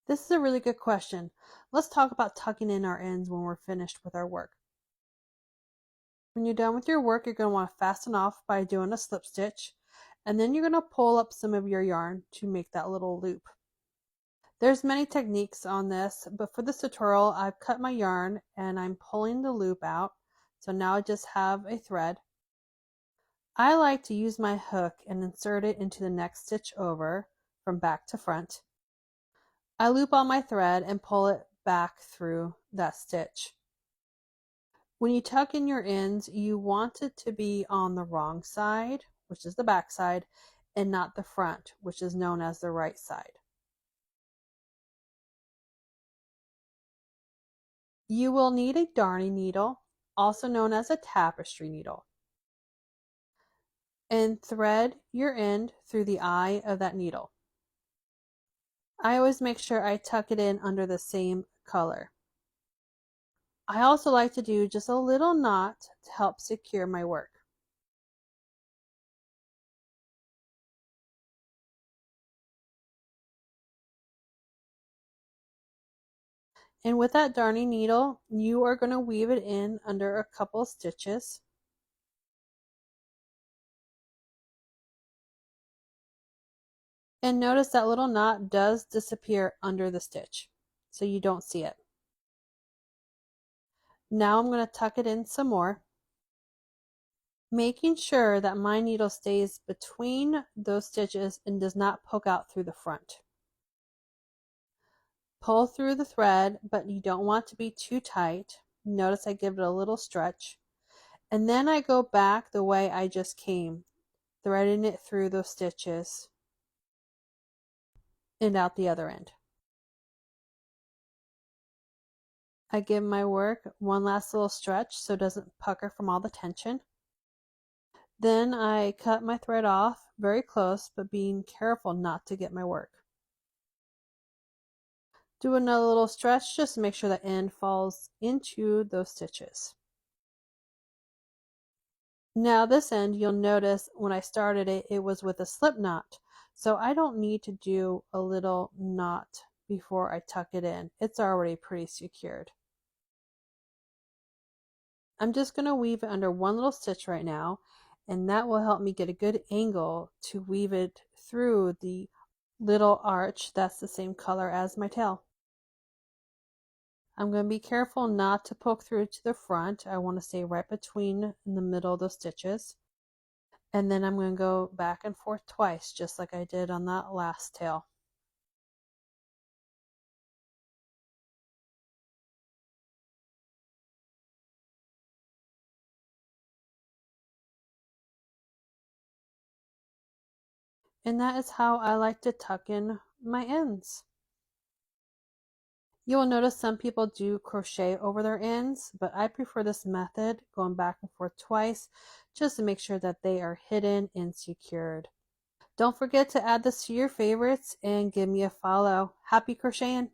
This is a really good question. Let's talk about tucking in our ends when we're finished with our work. When you're done with your work, you're going to want to fasten off by doing a slip stitch, and then you're going to pull up some of your yarn to make that little loop. There's many techniques on this, but for this tutorial, I've cut my yarn and I'm pulling the loop out. So now I just have a thread. I like to use my hook and insert it into the next stitch over from back to front. I loop on my thread and pull it back through that stitch. When you tuck in your ends, you want it to be on the wrong side, which is the back side, and not the front, which is known as the right side. You will need a darning needle, also known as a tapestry needle, and thread your end through the eye of that needle. I always make sure I tuck it in under the same color. I also like to do just a little knot to help secure my work. And with that darning needle, you are going to weave it in under a couple stitches. And notice that little knot does disappear under the stitch, so you don't see it. Now I'm going to tuck it in some more, making sure that my needle stays between those stitches and does not poke out through the front. Pull through the thread, but you don't want to be too tight. Notice I give it a little stretch. And then I go back the way I just came, threading it through those stitches and out the other end. I give my work one last little stretch so it doesn't pucker from all the tension. Then I cut my thread off very close, but being careful not to get my work. Do another little stretch just to make sure the end falls into those stitches. Now this end, you'll notice when I started it, it was with a slip knot. So I don't need to do a little knot before I tuck it in. It's already pretty secured. I'm just going to weave it under one little stitch right now, and that will help me get a good angle to weave it through the little arch that's the same color as my tail. I'm going to be careful not to poke through to the front. I want to stay right between in the middle of those stitches. And then I'm going to go back and forth twice, just like I did on that last tail. And that is how I like to tuck in my ends. You will notice some people do crochet over their ends, but I prefer this method, going back and forth twice, just to make sure that they are hidden and secured. Don't forget to add this to your favorites and give me a follow. Happy crocheting!